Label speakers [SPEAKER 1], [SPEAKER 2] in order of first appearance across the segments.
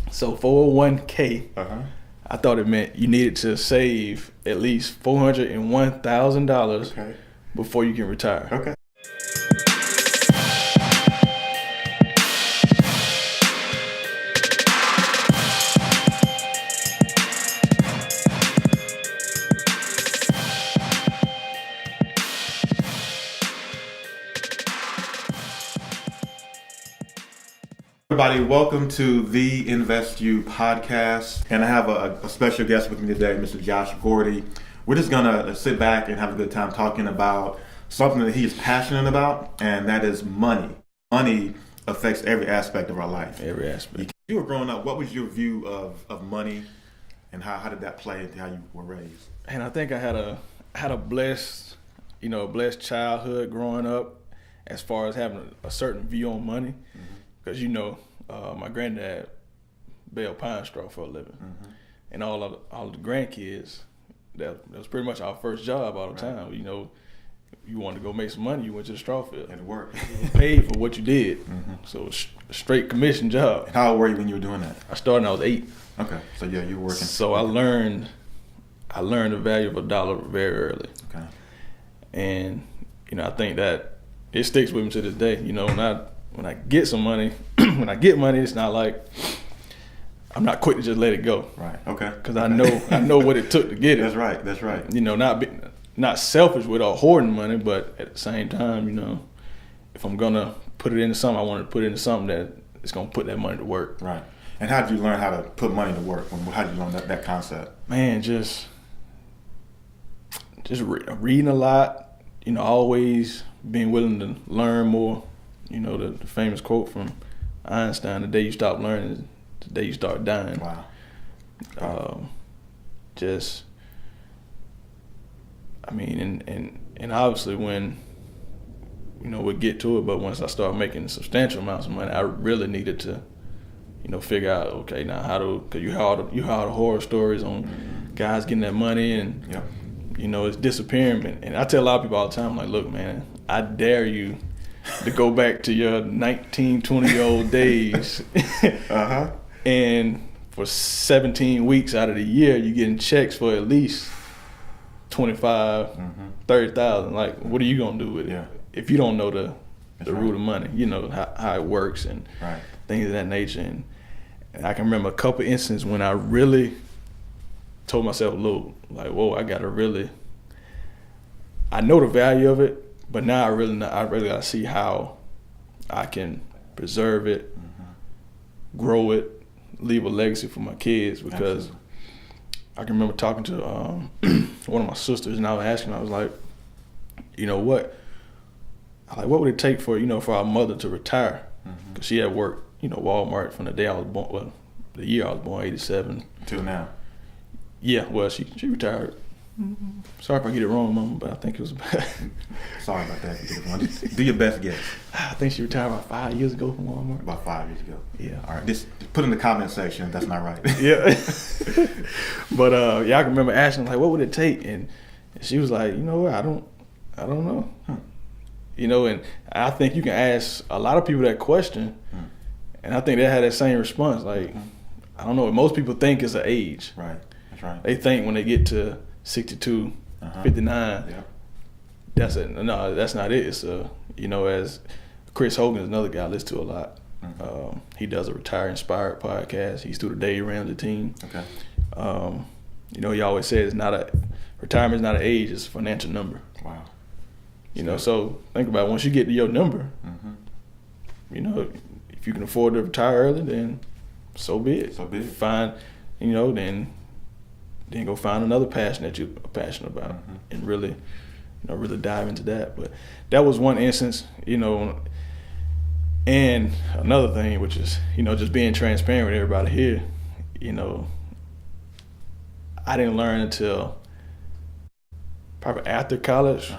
[SPEAKER 1] So 401k,
[SPEAKER 2] Uh-huh.
[SPEAKER 1] I thought it meant you needed to save at least $401,000
[SPEAKER 2] Okay.
[SPEAKER 1] before you can retire.
[SPEAKER 2] Okay. Everybody, welcome to the INvest.U podcast. And I have a special guest with me today, Mr. Josh Gordy. We're just gonna sit back and have a good time talking about something that he is passionate about, and that is money. Money affects every aspect of our life.
[SPEAKER 1] Every aspect.
[SPEAKER 2] You were growing up, what was your view of money, and how did that play into how you were raised?
[SPEAKER 1] And I think I had a blessed childhood growing up as far as having a certain view on money. Because my granddad baled pine straw for a living, and all of the grandkids, that was pretty much our first job all the time. You wanted to go make some money, you went to the straw field.
[SPEAKER 2] And work.
[SPEAKER 1] Paid for what you did, so it's a straight commission job.
[SPEAKER 2] How old were you when you were doing that?
[SPEAKER 1] I started when I was 8.
[SPEAKER 2] Okay, so yeah, you were working.
[SPEAKER 1] So I learned the value of a dollar very early.
[SPEAKER 2] Okay.
[SPEAKER 1] And I think that it sticks with me to this day. When I get some money, it's not like I'm not quick to just let it go.
[SPEAKER 2] Right. Okay.
[SPEAKER 1] Because I know what it took to get it.
[SPEAKER 2] That's right.
[SPEAKER 1] Not selfish with hoarding money, but at the same time, if I'm gonna put it into something, I want to put it into something that is gonna put that money to work.
[SPEAKER 2] Right. And how did you learn how to put money to work? How did you learn that concept?
[SPEAKER 1] Man, just reading a lot. Always being willing to learn more. The famous quote from Einstein: "The day you stop learning is the day you start dying."
[SPEAKER 2] Wow.
[SPEAKER 1] And obviously when we get to it, but once I start making substantial amounts of money, I really needed to figure out, okay, now because you hear all the horror stories on guys getting that money and it's disappearing. And I tell a lot of people all the time, like, look, man, I dare you to go back to your 19, 20-year-old days. And for 17 weeks out of the year, you're getting checks for at least 25, 30,000. Like, what are you gonna do with it if you don't know the root of money? How it works and things of that nature. And I can remember a couple instances when I really told myself, look, like, whoa, I know the value of it, but now I really gotta see how I can preserve it, grow it, leave a legacy for my kids. Because
[SPEAKER 2] Absolutely.
[SPEAKER 1] I can remember talking to one of my sisters, and I was asking, I was like, what would it take for our mother to retire? Because she had worked, Walmart from the day I was born, well, the year I was born, 87.
[SPEAKER 2] Till now.
[SPEAKER 1] Yeah, well, she retired. Sorry if I get it wrong, Mama, but I think it was about
[SPEAKER 2] Sorry about that. Do your best guess.
[SPEAKER 1] I think she retired about 5 years ago from Walmart.
[SPEAKER 2] About 5 years ago.
[SPEAKER 1] Yeah.
[SPEAKER 2] All right. Just put in the comment section if that's not right.
[SPEAKER 1] Yeah. But I can remember asking, like, what would it take? And she was like, what? I don't know. And I think you can ask a lot of people that question, and I think they had that same response. Like, I don't know. Most people think it's an age.
[SPEAKER 2] Right. That's right.
[SPEAKER 1] They think when they get to 62, 59, that's it. No, that's not it. It's as Chris Hogan is another guy I listen to a lot. He does a Retire Inspired podcast. He's through the Dave Ramsey team.
[SPEAKER 2] Okay.
[SPEAKER 1] He always says retirement is not an age, it's a financial number.
[SPEAKER 2] Wow.
[SPEAKER 1] So think about it. Once you get to your number, if you can afford to retire early, then so be it. Find, then go find another passion that you're passionate about, and really dive into that. But that was one instance, and another thing, which is, just being transparent with everybody here, I didn't learn until probably after college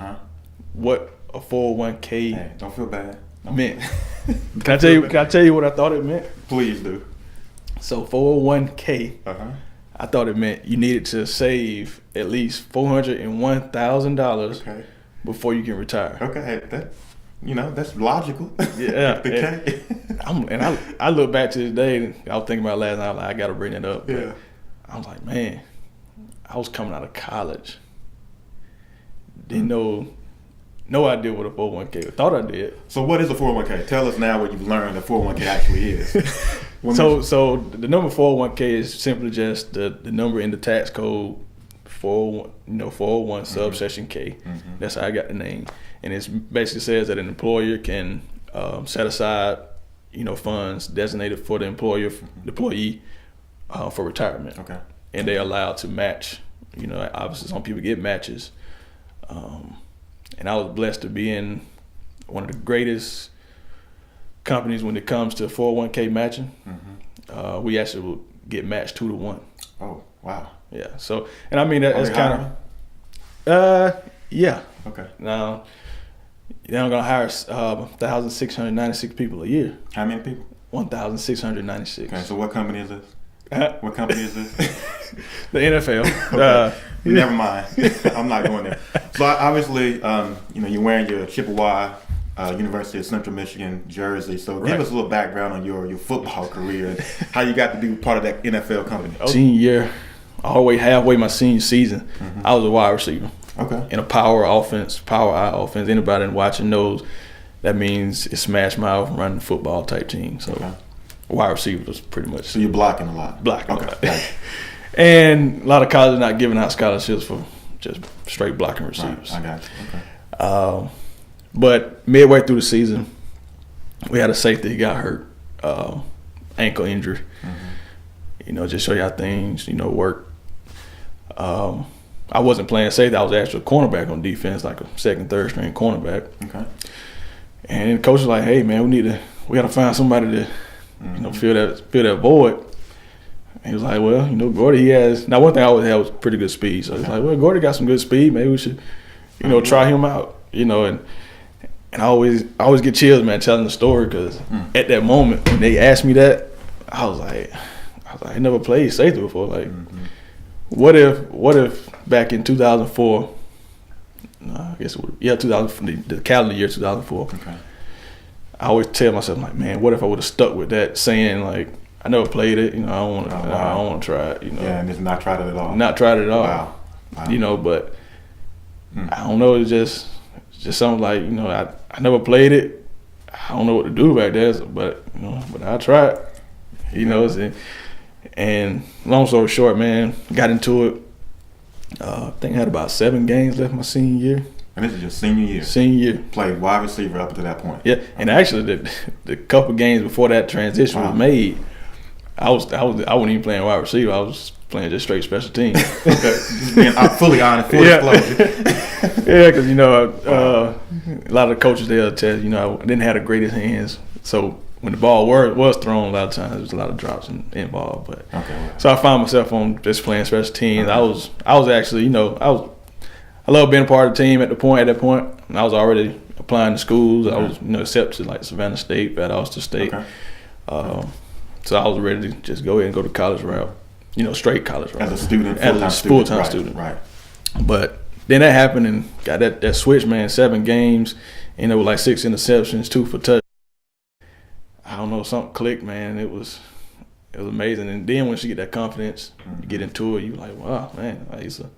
[SPEAKER 1] what a 401k
[SPEAKER 2] Hey, don't feel bad.
[SPEAKER 1] meant. Can I tell you what I thought it meant?
[SPEAKER 2] Please do.
[SPEAKER 1] So 401k, I thought it meant you needed to save at least $401,000 before you can retire.
[SPEAKER 2] Okay, that's logical.
[SPEAKER 1] Yeah.
[SPEAKER 2] Okay.
[SPEAKER 1] I look back to this day, and I was thinking about it last night, like, I got to bring it up.
[SPEAKER 2] Yeah.
[SPEAKER 1] I was like, man, I was coming out of college. Didn't know, no idea what a 401k. Thought I did.
[SPEAKER 2] So what is a 401k? Tell us now what you've learned that 401k actually is.
[SPEAKER 1] So the number 401k is simply just the number in the tax code 401 subsection K. That's how I got the name. And it basically says that an employer can set aside, funds designated for the employee for retirement.
[SPEAKER 2] Okay.
[SPEAKER 1] And they're allowed to match. Obviously some people get matches. And I was blessed to be in one of the greatest companies when it comes to 401k matching. We actually will get matched 2 to 1.
[SPEAKER 2] Oh, wow.
[SPEAKER 1] Yeah. So, and I mean, that's kind of, yeah.
[SPEAKER 2] Okay.
[SPEAKER 1] Now, I'm going to hire 1,696 people a year.
[SPEAKER 2] How many people?
[SPEAKER 1] 1,696.
[SPEAKER 2] Okay, so what company is this? What company is this?
[SPEAKER 1] The NFL.
[SPEAKER 2] Okay. Never mind. I'm not going there. So obviously, you're wearing your Chippewa University of Central Michigan jersey. So give us a little background on your football career and how you got to be part of that NFL company.
[SPEAKER 1] Senior year, all the way halfway my senior season, I was a wide receiver.
[SPEAKER 2] Okay.
[SPEAKER 1] In a power eye offense. Anybody watching knows that means it's smash mouth running football type team. So wide receiver was pretty much.
[SPEAKER 2] So you're blocking a lot.
[SPEAKER 1] Blocking a lot. Right. And a lot of colleges not giving out scholarships for just straight blocking receivers.
[SPEAKER 2] Right. I got you. Okay.
[SPEAKER 1] But midway through the season, we had a safety that got hurt, ankle injury. Just show you how things, work. I wasn't playing safety. I was actually a cornerback on defense, like a second, third string cornerback. Okay. And the coach was like, "Hey, man, we got to find somebody to, fill that void." And he was like, "Well, Gordy, he has." Now, one thing I always had was pretty good speed. So he's like, "Well, Gordy got some good speed. Maybe we should, try him out." And I always get chills, man, telling the story because at that moment when they asked me that, I was like, I never played safety before. Like, what if back in 2004, I guess it would, 2000, the calendar year 2004. Okay. I always tell myself, like, man, what if I would have stuck with that, saying like, I never played it, I don't want to try it,
[SPEAKER 2] Yeah, and just not tried it at all.
[SPEAKER 1] Not tried it at all.
[SPEAKER 2] Wow.
[SPEAKER 1] But I don't know, it's just something like, I never played it. I don't know what to do back there, but I tried. And long story short, man, got into it. I think I had about 7 games left my senior year.
[SPEAKER 2] And this is your senior year? Senior year. Played wide receiver up to that point?
[SPEAKER 1] Yeah, and actually the couple games before that transition was made, I wasn't even playing wide receiver. I was playing just straight special teams.
[SPEAKER 2] Okay, just being fully honest, full disclosure.
[SPEAKER 1] Yeah, because a lot of the coaches they'll tell you, I didn't have the greatest hands. So when the ball was thrown, a lot of times there was a lot of drops involved. But so I found myself on just playing special teams. Okay. I was actually, I love being a part of the team at that point. And I was already applying to schools. I was, accepted like Savannah State, Valdosta State. Okay. So I was ready to just go ahead and go to college route, straight college route.
[SPEAKER 2] As a student,
[SPEAKER 1] full-time student.
[SPEAKER 2] Right.
[SPEAKER 1] But then that happened and got that switch, man, 7 games, with like 6 interceptions, 2 for touch. I don't know, something clicked, man. It was amazing. And then once you get that confidence, you get into it, you're like, wow, man, like it's a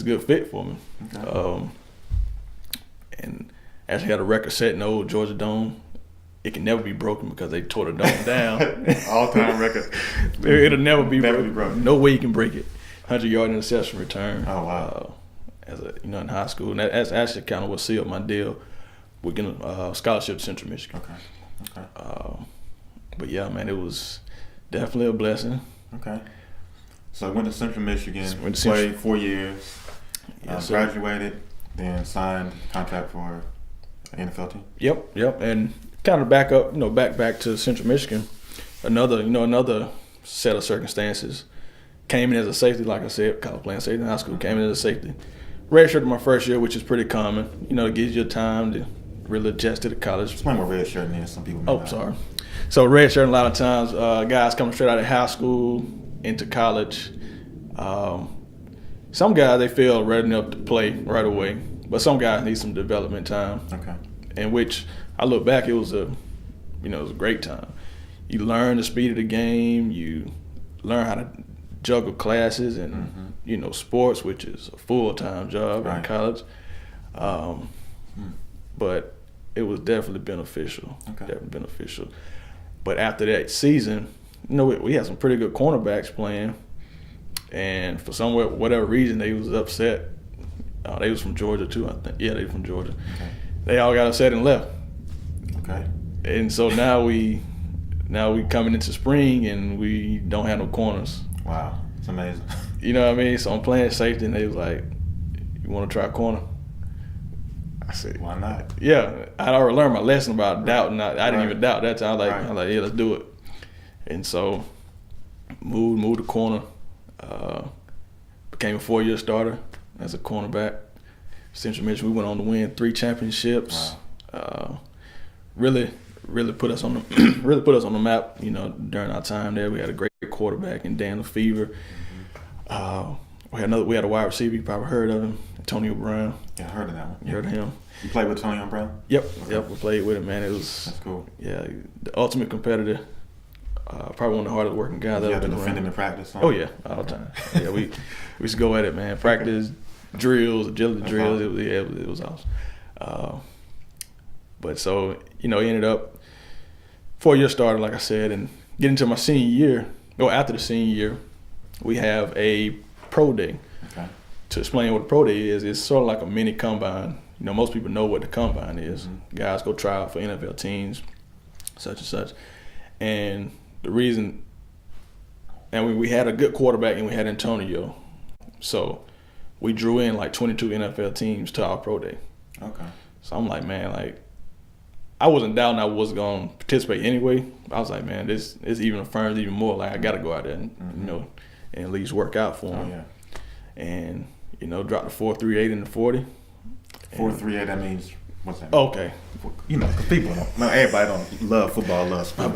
[SPEAKER 1] good fit for me. Okay. And actually had a record set in the old Georgia Dome. It can never be broken because they tore the dome down.
[SPEAKER 2] All-time record.
[SPEAKER 1] It'll never be broken. No way you can break it. 100-yard interception return.
[SPEAKER 2] Oh wow!
[SPEAKER 1] In high school, and that's actually kind of what sealed my deal with getting a scholarship to Central Michigan. Okay. But yeah, man, it was definitely a blessing. Okay.
[SPEAKER 2] So I went to Central Michigan, played 4 years, graduated, then signed a contract for an NFL team.
[SPEAKER 1] Yep, and kind of back to Central Michigan. Another set of circumstances. Came in as a safety, like I said, college playing safety in high school. Came in as a safety. Redshirted my first year, which is pretty common. It gives you time to really adjust to the college.
[SPEAKER 2] Explain what redshirting is. Some people may not.
[SPEAKER 1] Sorry. So redshirting, a lot of times, guys coming straight out of high school into college. Some guys, they feel ready enough to play right away, but some guys need some development time. Okay. In which I look back, it was it was a great time. You learn the speed of the game. You learn how to juggle classes and sports, which is a full-time job in college. But it was definitely beneficial. Definitely beneficial. But after that season, we had some pretty good cornerbacks playing, and for whatever reason, they was upset. They was from Georgia too, I think. Yeah, they from Georgia. Okay. They all got upset and left. Okay. And so now we coming into spring and we don't have no corners.
[SPEAKER 2] Wow, it's amazing.
[SPEAKER 1] You know what I mean? So I'm playing safety, and they was like, "You want to try corner?" I said,
[SPEAKER 2] "Why not?"
[SPEAKER 1] Yeah, I'd already learned my lesson about doubting. I didn't even doubt that time. I was like, "Yeah, let's do it." And so moved to corner. Became a 4-year starter as a cornerback. Central Michigan, we went on to win 3 championships. Wow. Really put us on the map. During our time there, we had a great quarterback in Dan Lefevre. We had a wide receiver. You probably heard of him, Antonio Brown.
[SPEAKER 2] Yeah, I heard of that one.
[SPEAKER 1] You heard of him?
[SPEAKER 2] You played with Antonio Brown?
[SPEAKER 1] Yep. We played with him, man. That's
[SPEAKER 2] cool.
[SPEAKER 1] Yeah, the ultimate competitor. Probably one of the hardest working guys
[SPEAKER 2] I've
[SPEAKER 1] ever been
[SPEAKER 2] around. You had to defend him in practice?
[SPEAKER 1] Oh yeah, all the time. Yeah, we used to go at it, man. Practice, drills, agility drills.
[SPEAKER 2] Awesome.
[SPEAKER 1] It was awesome. But so he ended up 4-year starter, like I said, and getting to my senior year. After the senior year, we have a pro day. Okay. To explain what a pro day is, it's sort of like a mini combine. Most people know what the combine is. Mm-hmm. Guys go try out for NFL teams, such and such. And the reason, and we had a good quarterback and we had Antonio, so we drew in like 22 NFL teams to our pro day. Okay. So I'm like, man, I wasn't doubting I was going to participate anyway. I was like, man, this even affirms even more. I got to go out there and and at least work out for them. Oh, yeah. And dropped the 4.38 in the 40.
[SPEAKER 2] 4.38. That means what's that?
[SPEAKER 1] Okay.
[SPEAKER 2] Because people don't. Everybody don't love football, love sport.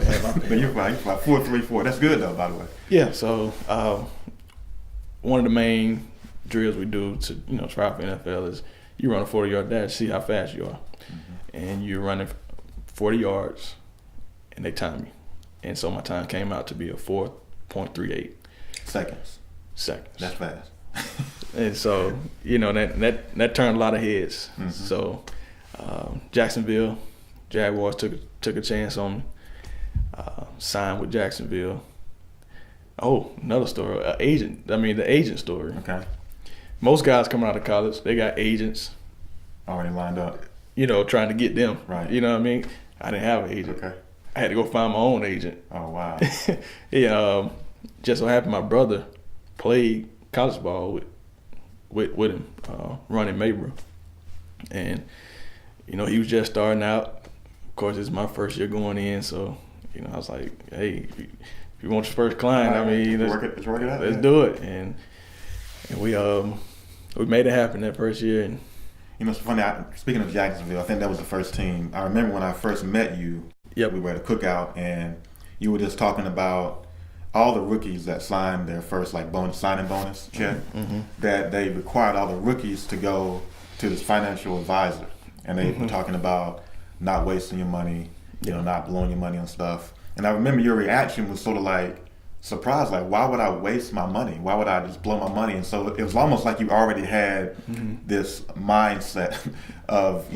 [SPEAKER 2] But you're like 4.34. That's good though, by the way.
[SPEAKER 1] Yeah. So one of the main drills we do to try for NFL is you run a 40-yard dash, see how fast you are, and you're running 40 yards, and they time you. And so my time came out to be a 4.38
[SPEAKER 2] seconds. That's fast.
[SPEAKER 1] And so that turned a lot of heads. Mm-hmm. So Jacksonville Jaguars took a chance on me. Signed with Jacksonville. Oh, another story. The agent story. Okay. Most guys coming out of college, they got agents
[SPEAKER 2] already lined up.
[SPEAKER 1] Trying to get them.
[SPEAKER 2] Right.
[SPEAKER 1] You know what I mean? I didn't have an agent. Okay. I had to go find my own agent.
[SPEAKER 2] Oh wow.
[SPEAKER 1] Yeah. Just so happened my brother played college ball with him, Ronnie Mabra, and he was just starting out. Of course, it's my first year going in, so I was like, hey, if you want your first client,
[SPEAKER 2] let's work it out.
[SPEAKER 1] Let's do it, and we made it happen that first year. And
[SPEAKER 2] it's funny. Speaking of Jacksonville, I think that was the first team. I remember when I first met you.
[SPEAKER 1] Yep.
[SPEAKER 2] We were at a cookout, and you were just talking about all the rookies that signed their first signing bonus check. Mm-hmm. That they required all the rookies to go to this financial advisor, and they were talking about not wasting your money, not blowing your money on stuff. And I remember your reaction was sort of surprised, why would I waste my money? Why would I just blow my money? And so it was almost like you already had this mindset of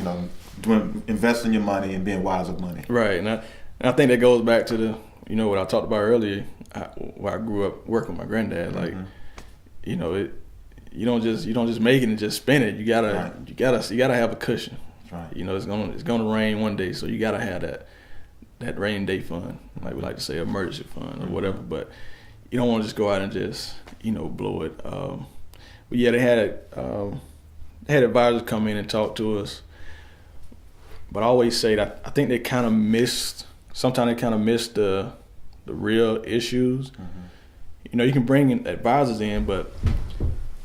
[SPEAKER 2] investing your money and being wise with money.
[SPEAKER 1] Right, and I think that goes back to the what I talked about earlier, where I grew up working with my granddad. You don't just make it and just spend it. You gotta have a cushion. Right. It's gonna rain one day, so you gotta have that rainy day fund, like we like to say, emergency fund or whatever. But you don't want to just go out and just blow it. But yeah, they had advisors come in and talk to us. But I always say that I think they kind of missed. Sometimes they kind of missed the real issues. Mm-hmm. You can bring advisors in, but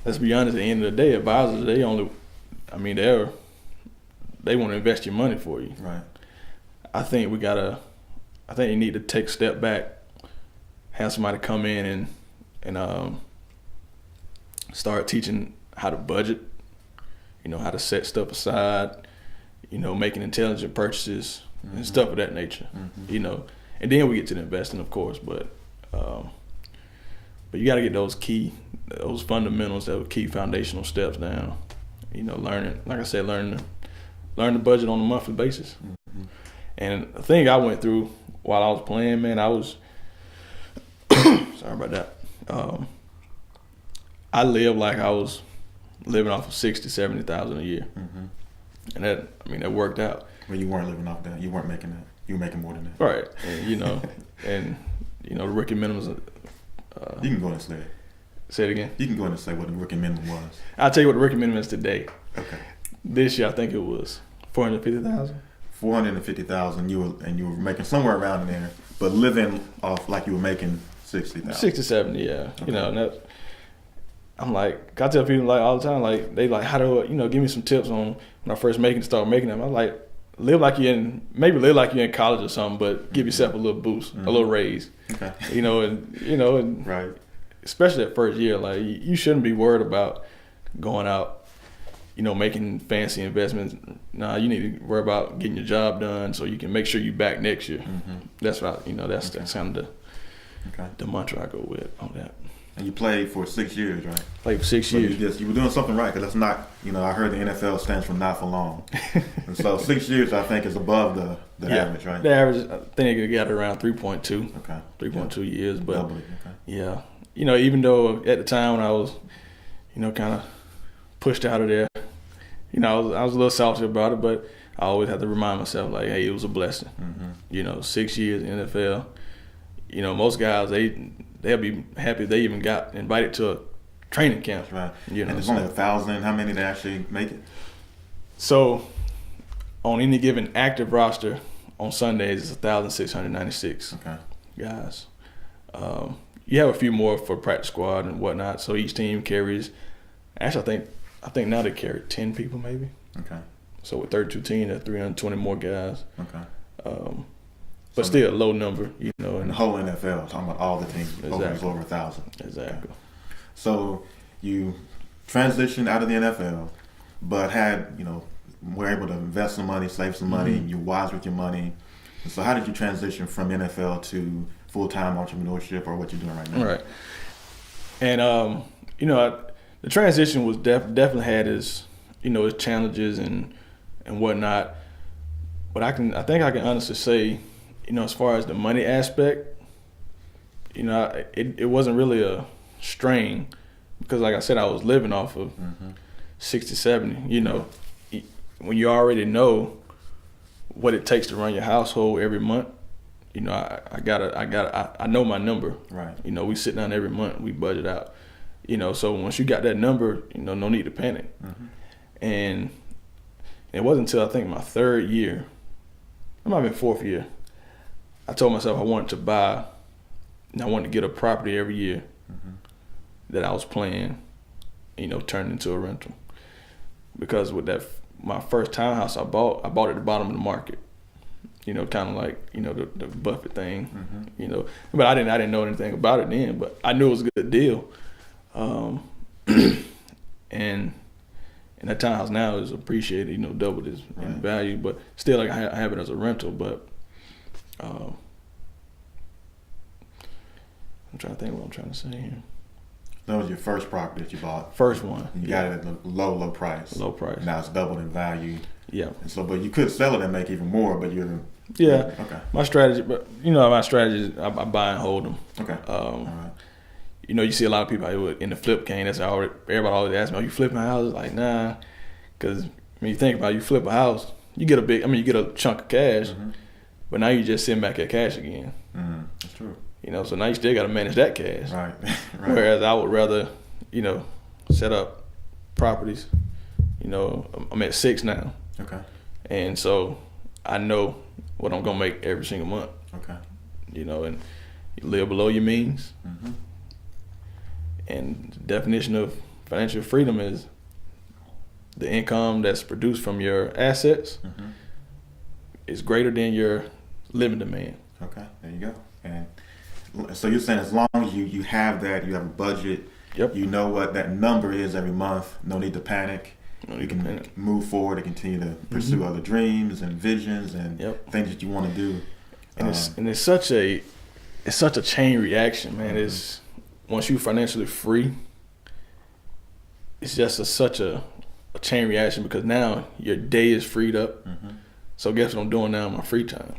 [SPEAKER 1] let's be honest. At the end of the day, advisors they want to invest your money for you.
[SPEAKER 2] Right.
[SPEAKER 1] I think you need to take a step back, have somebody come in and start teaching how to budget, how to set stuff aside, making intelligent purchases, and stuff of that nature, you know. And then we get to the investing, of course, but you got to get those fundamentals, those key foundational steps down. You know, learning, like I said, learn the budget on a monthly basis. And the thing I went through while I was playing, man, I was sorry about that. I lived like I was living off of $60,000-$70,000 a year, and that worked out.
[SPEAKER 2] Well, you weren't living off that. You weren't making that. You were making more than that.
[SPEAKER 1] Right, and the rookie minimums.
[SPEAKER 2] You can go and say it.
[SPEAKER 1] Say it again.
[SPEAKER 2] You can go in and say what the rookie minimum was.
[SPEAKER 1] I'll tell you what the rookie minimum is today.
[SPEAKER 2] Okay.
[SPEAKER 1] This year, I think it was $450,000.
[SPEAKER 2] $450,000. You were making somewhere around there, but living off like you were making $60,000.
[SPEAKER 1] 60, 70, yeah.
[SPEAKER 2] Okay.
[SPEAKER 1] You know, and that, I'm like, I tell people like all the time, like they like, how do I, give me some tips on when I first start making them. I'm like, live like you're in college or something, but give yourself a little boost, a little raise. Okay. And
[SPEAKER 2] right.
[SPEAKER 1] Especially that first year, like you shouldn't be worried about going out, making fancy investments. Nah, you need to worry about getting your job done so you can make sure you back next year. That's what that's kind of the mantra I go with on that.
[SPEAKER 2] And you played for 6 years, right?
[SPEAKER 1] Played for 6 years.
[SPEAKER 2] You were doing something right, because that's not, I heard the NFL stands for not for long. And so 6 years, I think, is above the average, right?
[SPEAKER 1] The average, I think it got around 3.2.
[SPEAKER 2] Okay.
[SPEAKER 1] 3.2 years. But
[SPEAKER 2] doubly, okay.
[SPEAKER 1] Yeah. Even though at the time when I was, kind of pushed out of there, I was a little salty about it, but I always had to remind myself, like, hey, it was a blessing. 6 years in the NFL. Most guys, they'll be happy if they even got invited to a training camp.
[SPEAKER 2] That's right. And there's only 1,000. How many they actually make it? So,
[SPEAKER 1] on any given active roster on Sundays, it's 1,696 guys. You have a few more for practice squad and whatnot. So each team carries. Actually, I think now they carry 10 people maybe.
[SPEAKER 2] Okay.
[SPEAKER 1] So with 32 teams, there's 320 more guys.
[SPEAKER 2] Okay.
[SPEAKER 1] But still a low number,
[SPEAKER 2] And the whole NFL, talking about all the teams,
[SPEAKER 1] exactly.
[SPEAKER 2] over 1,000.
[SPEAKER 1] Exactly.
[SPEAKER 2] Okay. So you transitioned out of the NFL, but were able to invest some money, save some money, you're wise with your money. And so how did you transition from NFL to full-time entrepreneurship, or what you're doing right now?
[SPEAKER 1] Right. And, the transition was definitely had its challenges and whatnot. But I think I can honestly say, as far as the money aspect, it wasn't really a strain, because like I said, I was living off of 60, 70, when you already know what it takes to run your household every month. I know my number.
[SPEAKER 2] Right.
[SPEAKER 1] We sit down every month, we budget out. So once you got that number, no need to panic. And it wasn't until I think my third year, it might have been fourth year, I told myself I wanted to get a property every year that I was planning, turn into a rental. Because with that, my first townhouse I bought at the bottom of the market. Kind of like, the Buffett thing, but I didn't know anything about it then, but I knew it was a good deal. And that townhouse now is appreciated, doubled its in value, but still, like, I have it as a rental. But I'm trying to think what I'm trying to say here.
[SPEAKER 2] That was your first property that you bought.
[SPEAKER 1] First one.
[SPEAKER 2] You got it at a low price.
[SPEAKER 1] Low price.
[SPEAKER 2] Now it's doubled in value.
[SPEAKER 1] Yeah.
[SPEAKER 2] And so, but you could sell it and make even more, but you're.
[SPEAKER 1] Yeah.
[SPEAKER 2] Okay.
[SPEAKER 1] My strategy, but my strategy is I buy and hold them.
[SPEAKER 2] Okay.
[SPEAKER 1] All right. You see a lot of people in the flip game. That's how everybody always asks me, "Are you flipping houses?" Like, nah, because when you think about it, you flip a house, you get you get a chunk of cash, but now you just sitting back at cash again.
[SPEAKER 2] That's true.
[SPEAKER 1] So now you still got to manage that cash.
[SPEAKER 2] Right.
[SPEAKER 1] Whereas I would rather, set up properties. I'm at 6 now.
[SPEAKER 2] Okay.
[SPEAKER 1] And so I know what I'm gonna make every single month.
[SPEAKER 2] Okay.
[SPEAKER 1] And you live below your means. And the definition of financial freedom is the income that's produced from your assets is greater than your living demand.
[SPEAKER 2] Okay, there you go. And so you're saying as long as you have that, you have a budget,
[SPEAKER 1] Yep.
[SPEAKER 2] you know what that number is every month, no need to panic. you can move forward and continue to pursue other dreams and visions and things that you want to do.
[SPEAKER 1] And it's such a chain reaction, man. It's once you're financially free, it's just such a chain reaction because now your day is freed up. So guess what I'm doing now in my free time?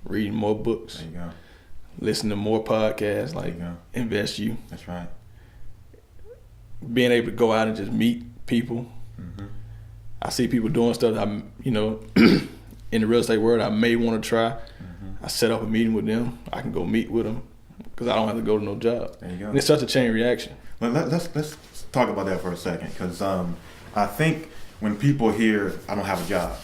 [SPEAKER 1] Reading more books.
[SPEAKER 2] There you go.
[SPEAKER 1] Listening to more podcasts like INvest.U.
[SPEAKER 2] That's right.
[SPEAKER 1] Being able to go out and just meet people. I see people doing stuff that in the real estate world I may want to try. I set up a meeting with them. I can go meet with them because I don't have to go to no job.
[SPEAKER 2] There you go.
[SPEAKER 1] And it's such a chain reaction.
[SPEAKER 2] Well, let's talk about that for a second because I think when people hear I don't have a job,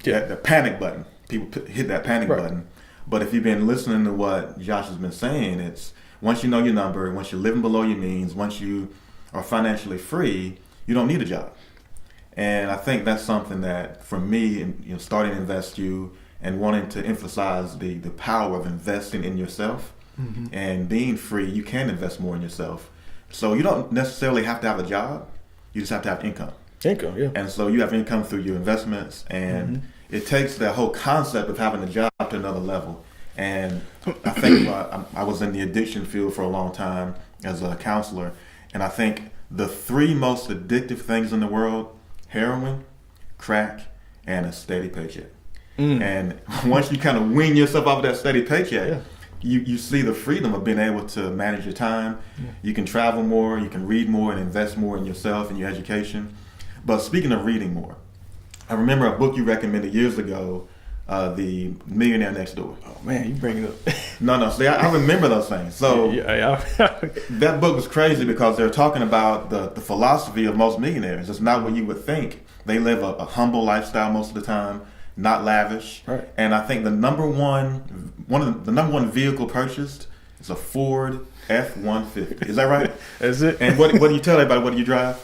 [SPEAKER 2] the panic button, people hit that panic button. But if you've been listening to what Josh has been saying, it's once you know your number, once you're living below your means, once you are financially free, you don't need a job. And I think that's something that for me, starting INvest.U and wanting to emphasize the power of investing in yourself and being free, you can invest more in yourself. So you don't necessarily have to have a job, you just have to have income. And so you have income through your investments, and it takes the whole concept of having a job to another level. And I think I was in the addiction field for a long time as a counselor, and I think the three most addictive things in the world: heroin, crack, and a steady paycheck. And once you kind of wean yourself off of that steady paycheck, you see the freedom of being able to manage your time. You can travel more, you can read more, and invest more in yourself and your education. But speaking of reading more, I remember a book you recommended years ago, the Millionaire Next Door.
[SPEAKER 1] Oh man, you bring it up.
[SPEAKER 2] No, see, I remember those things. So that book was crazy because they're talking about the philosophy of most millionaires. It's not what you would think. They live a humble lifestyle most of the time, not lavish.
[SPEAKER 1] Right.
[SPEAKER 2] And I think the number one vehicle purchased is a Ford F-150. Is that right?
[SPEAKER 1] That's it.
[SPEAKER 2] And what do you tell everybody? What do you drive?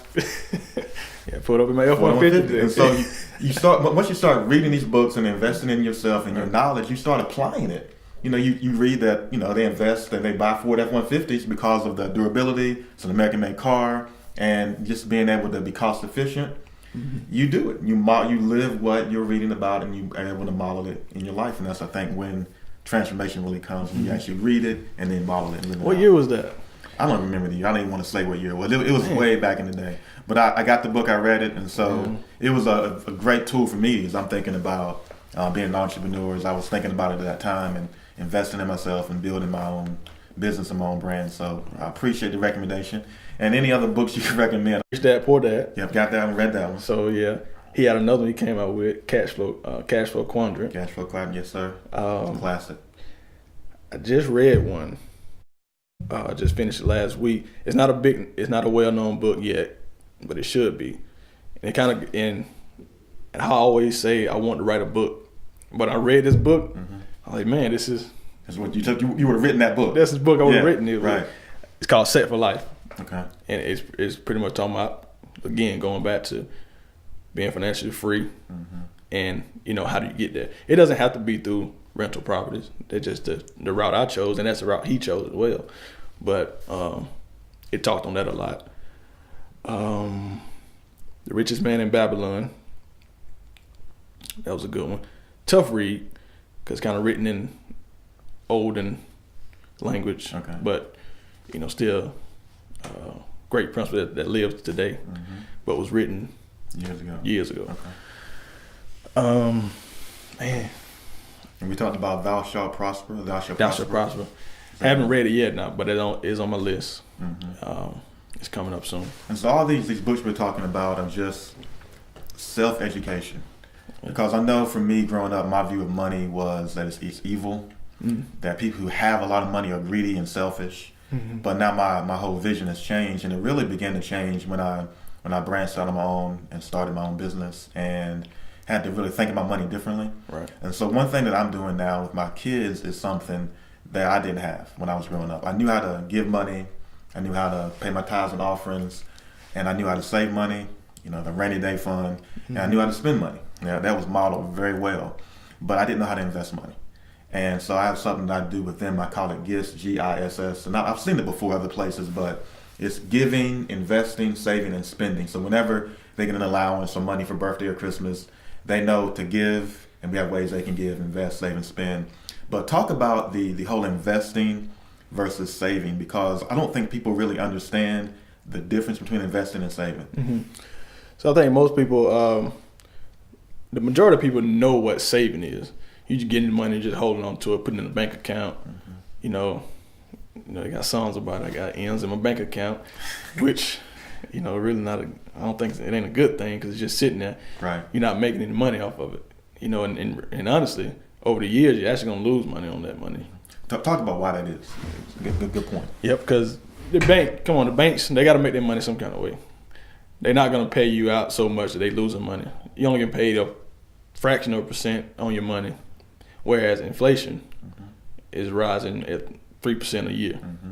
[SPEAKER 1] Put up in my F-150.
[SPEAKER 2] And so you start, once you start reading these books and investing in yourself and your knowledge, you start applying it. You read that, they invest and they buy Ford F-150s because of the durability. It's an American-made car, and just being able to be cost efficient. You do it. You live what you're reading about, and you are able to model it in your life. And that's, I think, when transformation really comes, when you actually read it and then model it and live it out.
[SPEAKER 1] What year was that?
[SPEAKER 2] I don't remember the year. I don't even want to say what year it was. It was way back in the day. But I got the book, I read it, and so it was a great tool for me as I'm thinking about being an entrepreneur. As I was thinking about it at that time and investing in myself and building my own business and my own brand. So I appreciate the recommendation. And any other books you can recommend?
[SPEAKER 1] Rich Dad, Poor Dad.
[SPEAKER 2] Yep, got that one, read that one.
[SPEAKER 1] So he had another one he came out with, Cash Flow Quadrant.
[SPEAKER 2] Cash Flow Quadrant, yes sir. It's a classic.
[SPEAKER 1] I just read one. Just finished it last week. It's not a well-known book yet, but it should be. And and I always say I want to write a book, but I read this book. I was like, man, this is.
[SPEAKER 2] That's what you took. You would have written that book.
[SPEAKER 1] That's the book I would have written.
[SPEAKER 2] Right.
[SPEAKER 1] It's called Set for Life.
[SPEAKER 2] Okay.
[SPEAKER 1] And it's pretty much talking about, again, going back to being financially free, and how do you get there? It doesn't have to be through rental properties. They're just the route I chose, and that's the route he chose as well. But it talked on that a lot. The Richest Man in Babylon. That was a good one. Tough read, because kind of written in olden language, but still great principle that lives today, but was written years ago. Man.
[SPEAKER 2] And we talked about Thou Shalt Prosper. Thou Shalt Prosper.
[SPEAKER 1] I haven't read it yet now, but it is on my list. It's coming up soon.
[SPEAKER 2] And so all these books we're talking about are just self-education. Because I know for me growing up, my view of money was that it's evil, that people who have a lot of money are greedy and selfish. But now my whole vision has changed, and it really began to change when I branched out on my own and started my own business and had to really think about money differently.
[SPEAKER 1] Right.
[SPEAKER 2] And so one thing that I'm doing now with my kids is something that I didn't have when I was growing up. I knew how to give money, I knew how to pay my tithes and offerings, and I knew how to save money, the rainy day fund, and I knew how to spend money. That was modeled very well, but I didn't know how to invest money. And so I have something that I do with them. I call it GISS, GISS. And I've seen it before other places, but It's giving, investing, saving, and spending. So whenever they get an allowance or money for birthday or Christmas, they know to give, and we have ways they can give, invest, save, and spend. But talk about the whole investing versus saving, because I don't think people really understand the difference between investing and saving.
[SPEAKER 1] Mm-hmm. So I think most people, the majority of people know what saving is. You just getting money, just holding on to it, putting it in a bank account. Mm-hmm. You know, they got songs about it. I got M's in my bank account, which, really not I don't think it ain't a good thing because it's just sitting there.
[SPEAKER 2] Right.
[SPEAKER 1] You're not making any money off of it. And honestly, over the years, you're actually going to lose money on that money.
[SPEAKER 2] Talk about why that is. Good point.
[SPEAKER 1] Yep, because the banks, they got to make their money some kind of way. They're not going to pay you out so much that they losing money. You only get paid a fraction of a percent on your money, whereas inflation is rising at 3% a year. Mm-hmm.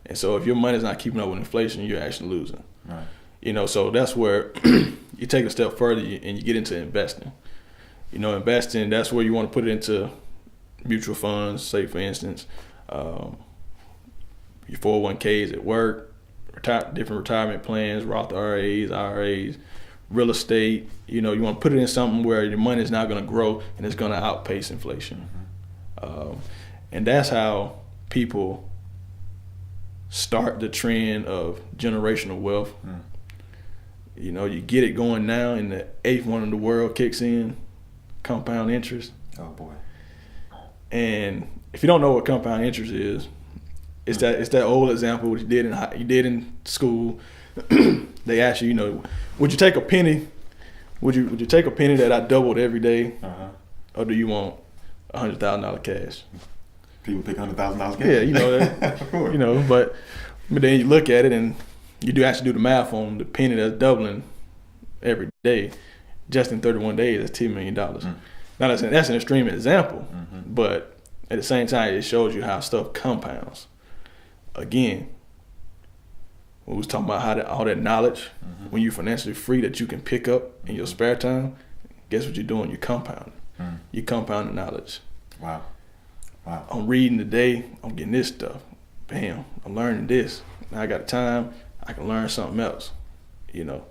[SPEAKER 1] And so if your money's not keeping up with inflation, you're actually losing. Right. So that's where you take a step further and you get into investing. Investing, that's where you want to put it into mutual funds, say for instance, your 401ks at work, different retirement plans, Roth IRAs, real estate. You want to put it in something where your money is not going to grow and it's going to outpace inflation. Mm-hmm. And that's how people start the trend of generational wealth. Mm. You get it going now, and the eighth one in the world kicks in, compound interest.
[SPEAKER 2] Oh boy!
[SPEAKER 1] And if you don't know what compound interest is, it's that old example which you did in school. They ask you, would you take a penny? Would you take a penny that I doubled every day, or do you want $100,000 cash?
[SPEAKER 2] People pick $100,000 cash.
[SPEAKER 1] Yeah, that. Of course. But then you look at it and you do actually do the math on the penny that's doubling every day. Just in 31 days, that's $10 million. Mm. Now that's an extreme example, but at the same time, it shows you how stuff compounds. Again, we was talking about all that knowledge, when you're financially free that you can pick up in your spare time, guess what you're doing? You're compounding. Mm. You're compounding knowledge.
[SPEAKER 2] Wow.
[SPEAKER 1] I'm reading today, I'm getting this stuff. Bam, I'm learning this. Now I got time, I can learn something else, Mm.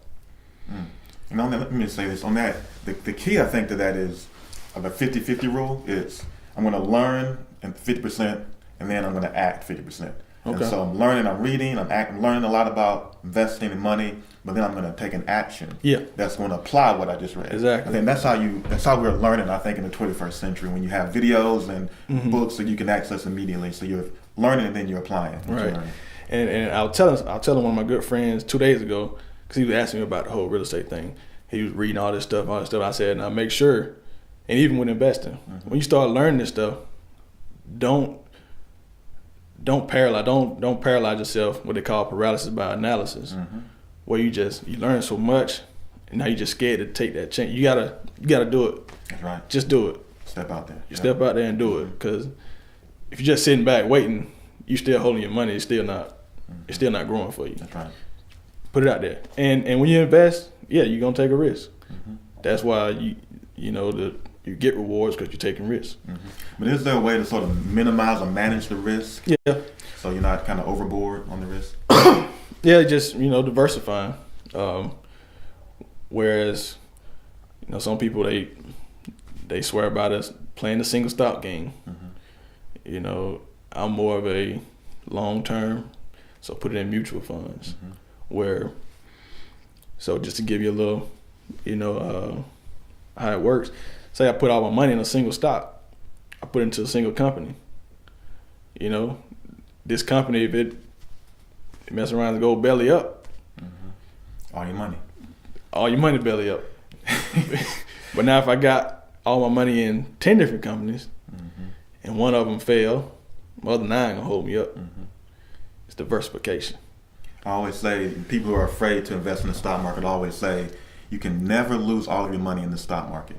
[SPEAKER 2] And on that, let me say this. On that, the key I think to that is of a 50-50 rule is I'm going to learn 50% and then I'm going to act 50%. Okay. And so I'm learning, I'm reading, I'm learning a lot about investing in money, but then I'm going to take an action that's going to apply what I just read.
[SPEAKER 1] Exactly.
[SPEAKER 2] I think that's how we're learning, I think, in the 21st century, when you have videos and books that you can access immediately. So you're learning and then you're applying.
[SPEAKER 1] Right. And I was telling one of my good friends 2 days ago, because he was asking me about the whole real estate thing. He was reading all this stuff. I said, now make sure, and even with investing, when you start learning this stuff, don't paralyze yourself, what they call paralysis by analysis, where you learn so much and now you're just scared to take that chance. You gotta do it.
[SPEAKER 2] That's right.
[SPEAKER 1] Just do it.
[SPEAKER 2] Step out there.
[SPEAKER 1] Step out there and do it, because if you're just sitting back waiting, you still holding your money, it's still not growing for you.
[SPEAKER 2] That's right.
[SPEAKER 1] Put it out there. And when you invest, you're gonna take a risk. That's why you get rewards, because you're taking risks.
[SPEAKER 2] But is there a way to sort of minimize or manage the risk?
[SPEAKER 1] Yeah.
[SPEAKER 2] So you're not kind of overboard on the risk?
[SPEAKER 1] Just diversifying. Whereas some people they swear about us playing the single stock game. I'm more of a long term, so put it in mutual funds. So just to give you a little, how it works. Say I put all my money in a single stock. I put it into a single company. This company, if it mess around and go belly up,
[SPEAKER 2] all your money
[SPEAKER 1] belly up. But now if I got all my money in 10 different companies, and one of them fail, the other 9 gonna hold me up. It's diversification.
[SPEAKER 2] I always say, people who are afraid to invest in the stock market always say, you can never lose all of your money in the stock market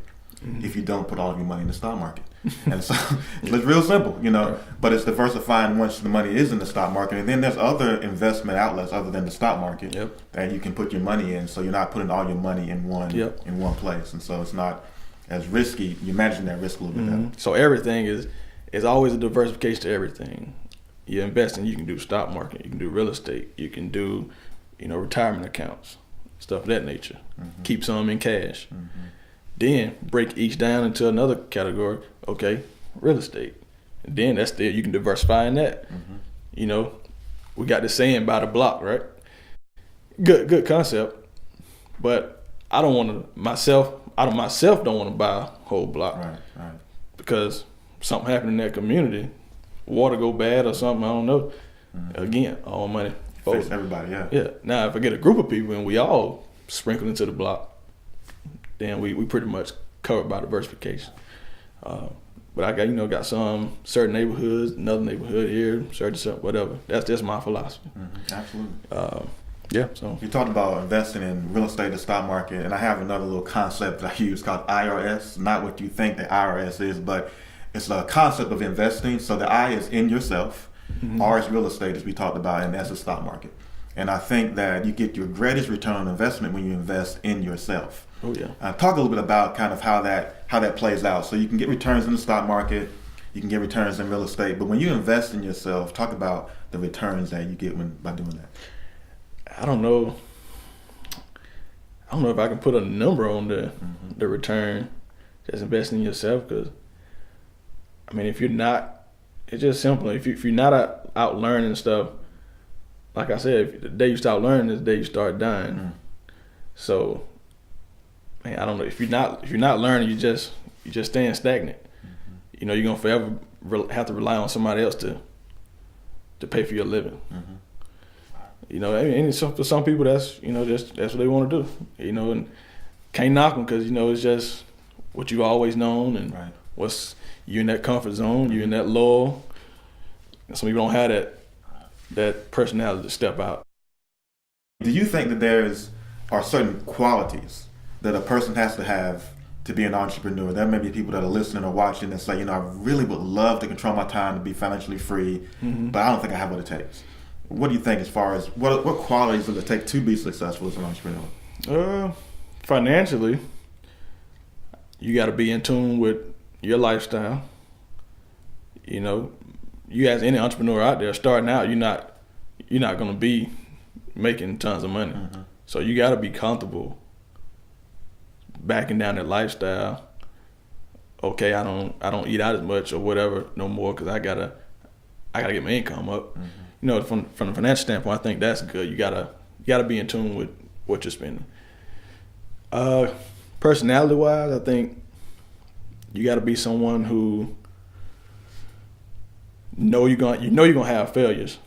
[SPEAKER 2] if you don't put all of your money in the stock market. And so it's real simple, right. But it's diversifying once the money is in the stock market. And then there's other investment outlets other than the stock market that you can put your money in, so you're not putting all your money in one place. And so it's not as risky. You imagine that risk a little bit better.
[SPEAKER 1] So everything is always a diversification to everything. you're investing, you can do stock market, you can do real estate, you can do, retirement accounts, stuff of that nature. Keep some in cash. Then break each down into another category. Okay, real estate. And then that's you can diversify in that. We got the saying by the block, right? Good concept. But I don't want to myself don't want to buy a whole block.
[SPEAKER 2] Right.
[SPEAKER 1] Because something happened in that community, water go bad or something, I don't know. Again, all money.
[SPEAKER 2] Face everybody, yeah.
[SPEAKER 1] Yeah. Now, if I get a group of people and we all sprinkle into the block, then we pretty much covered by diversification. But I got some certain neighborhoods, another neighborhood here, certain whatever. That's my philosophy.
[SPEAKER 2] Absolutely.
[SPEAKER 1] Yeah. So
[SPEAKER 2] you talked about investing in real estate, the stock market, and I have another little concept that I use called IRS. Not what you think the IRS is, but it's a concept of investing. So the I is in yourself, R is real estate, as we talked about, and that's the stock market. And I think that you get your greatest return on investment when you invest in yourself.
[SPEAKER 1] Oh yeah.
[SPEAKER 2] Talk a little bit about kind of how that plays out. So you can get returns in the stock market, you can get returns in real estate, but when you invest in yourself, talk about the returns that you get by doing that.
[SPEAKER 1] I don't know if I can put a number on the return just investing in yourself, because if you're not, it's just simple. If you're not out learning stuff, like I said, the day you start learning is the day you start dying. So, I don't know, if you're not learning, you just staying stagnant. You're gonna forever have to rely on somebody else to pay for your living. And for some people that's that's what they want to do. And can't knock them, because it's just what you've always known, and what's you in that comfort zone, you in that lull. Some people don't have that personality to step out.
[SPEAKER 2] Do you think that there are certain qualities that a person has to have to be an entrepreneur? There may be people that are listening or watching and say, I really would love to control my time to be financially free, but I don't think I have what it takes. What do you think as far as what qualities does it take to be successful as an entrepreneur?
[SPEAKER 1] Financially, you got to be in tune with your lifestyle. You as any entrepreneur out there starting out, you're not going to be making tons of money. So you got to be comfortable backing down that lifestyle. Okay, I don't eat out as much or whatever no more, because I gotta get my income up. From the financial standpoint, I think that's good. You gotta be in tune with what you're spending. Personality wise, I think you gotta be someone who you're gonna have failures,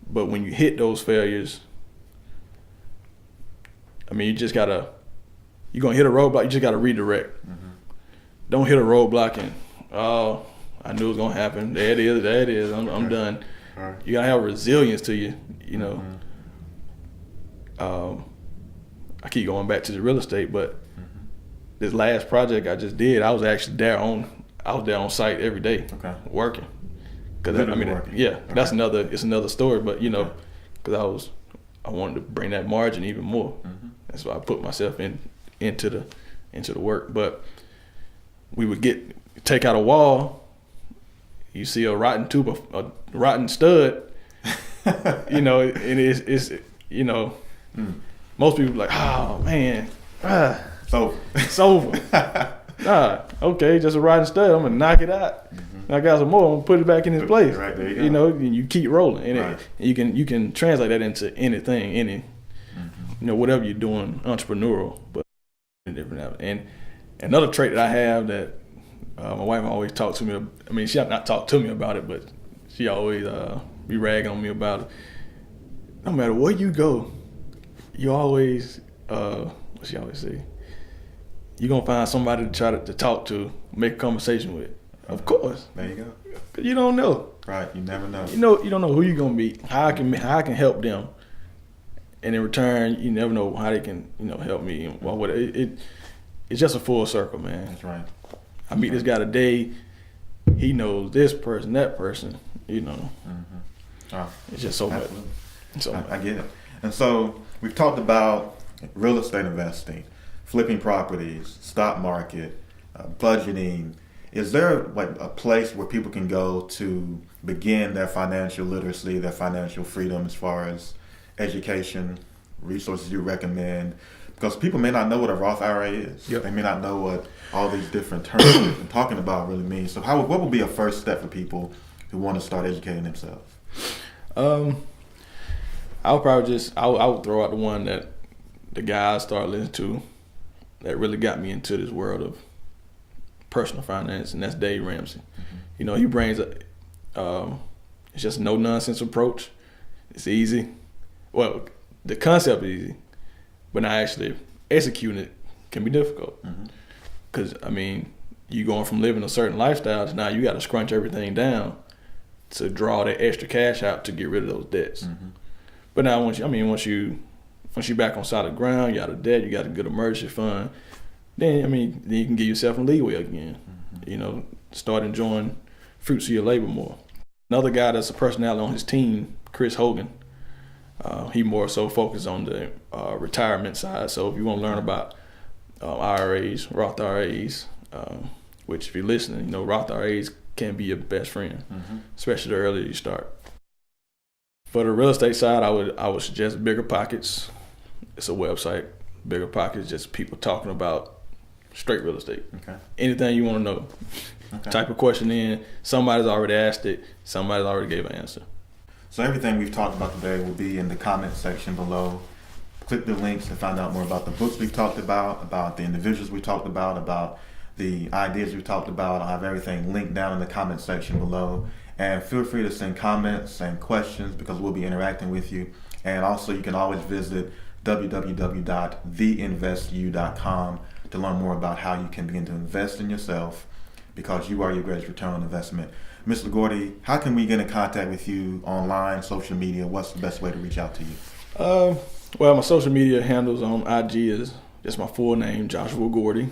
[SPEAKER 1] but when you hit those failures, you just gotta, you're gonna hit a roadblock, you just gotta redirect. Don't hit a roadblock and I knew it was gonna happen. There it is. I'm done. You gotta have resilience to you. I keep going back to the real estate, but this last project I just did, I was actually there on site every day, working. Because that's another story. But because I wanted to bring that margin even more. That's why I put myself into the work. But we would take out a wall. You see a rotten tube, a rotten stud, and it's most people are like, oh man, it's over. Okay, just a rotten stud. I'm gonna knock it out. I got some more. I'm gonna put it back in its place.
[SPEAKER 2] Right, there you go.
[SPEAKER 1] And you keep rolling, and you can translate that into anything, whatever you're doing, entrepreneurial, but different. And another trait that I have that my wife always talked to me. She not talked to me about it, but she always be ragging on me about it. No matter where you go, you always what she always say, you're gonna find somebody to try to talk to, make a conversation with. Of course.
[SPEAKER 2] There you go.
[SPEAKER 1] 'Cause you don't know.
[SPEAKER 2] Right. You never know.
[SPEAKER 1] You don't know who you're gonna meet. How I can help them, and in return, you never know how they can help me. And it's just a full circle, man.
[SPEAKER 2] That's right.
[SPEAKER 1] I meet this guy today. He knows this person, that person.
[SPEAKER 2] Oh,
[SPEAKER 1] it's just so much.
[SPEAKER 2] I get it. And so we've talked about real estate investing, flipping properties, stock market, budgeting, is there like a place where people can go to begin their financial literacy, their financial freedom as far as education, resources you recommend? Because people may not know what a Roth IRA is. Yep. They may not know what all these different terms we've been talking about really mean. So what would be a first step for people who want to start educating themselves?
[SPEAKER 1] I would throw out the one that the guy I started listening to that really got me into this world of personal finance, and that's Dave Ramsey. Mm-hmm. You know, he brings it's just a no nonsense approach. It's easy. Well, the concept is easy, but now actually executing it can be difficult. Because I mean, you going from living a certain lifestyle to now you got to scrunch everything down to draw that extra cash out to get rid of those debts. Mm-hmm. But now once you back on solid ground, you got a debt, you got a good emergency fund, then you can give yourself a leeway again. Mm-hmm. You know, start enjoying fruits of your labor more. Another guy that's a personality on his team, Chris Hogan, he more so focused on the retirement side. So if you want to learn about IRAs, Roth IRAs, which if you're listening, you know, Roth IRAs can be your best friend, especially the earlier you start. For the real estate side, I would suggest Bigger Pockets. It's a website. Bigger Pockets, just people talking about straight real estate. Okay. Anything you want to know. Okay. Type of question in. Somebody's already asked it. Somebody's already gave an answer.
[SPEAKER 2] So everything we've talked about today will be in the comment section below. Click the links to find out more about the books we've talked about the individuals we talked about the ideas we talked about. I'll have everything linked down in the comment section below. And feel free to send comments and questions because we'll be interacting with you. And also you can always visit www.theinvestu.com to learn more about how you can begin to invest in yourself because you are your greatest return on investment. Mr. Gordy, how can we get in contact with you online, social media? What's the best way to reach out to you?
[SPEAKER 1] Well, my social media handles on IG is just my full name, Joshua Gordy.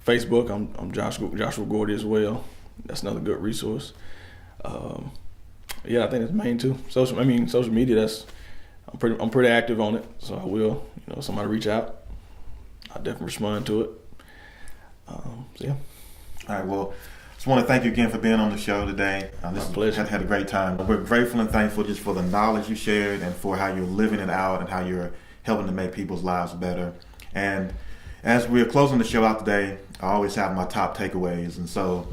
[SPEAKER 1] Facebook, I'm Joshua Gordy as well. That's another good resource. I think it's main two. Social media. I'm pretty active on it, so I will. You know, somebody reach out, I definitely respond to it.
[SPEAKER 2] All right. Well, just want to thank you again for being on the show today.
[SPEAKER 1] My pleasure.
[SPEAKER 2] Had a great time. We're grateful and thankful just for the knowledge you shared and for how you're living it out and how you're helping to make people's lives better. And as we're closing the show out today, I always have my top takeaways, and so.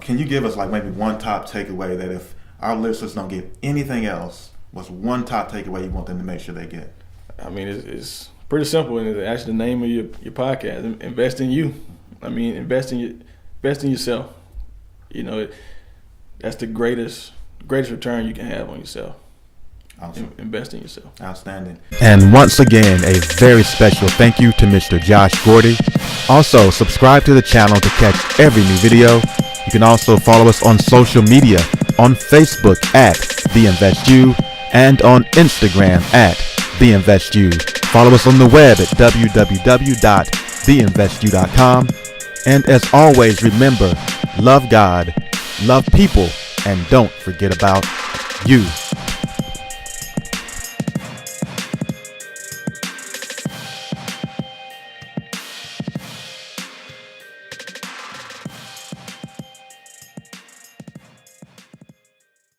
[SPEAKER 2] Can you give us like maybe one top takeaway that if our listeners don't get anything else, what's one top takeaway you want them to make sure they get?
[SPEAKER 1] I mean, it's pretty simple, and it's actually the name of your podcast. Invest in you. I mean, invest in yourself. You know, that's the greatest return you can have on yourself. Awesome. Invest in yourself.
[SPEAKER 2] Outstanding.
[SPEAKER 3] And once again, a very special thank you to Mr. Josh Gordy. Also, subscribe to the channel to catch every new video. You can also follow us on social media, on Facebook at INvest.U and on Instagram at INvest.U. Follow us on the web at www.theinvestu.com. And as always, remember, love God, love people, and don't forget about you.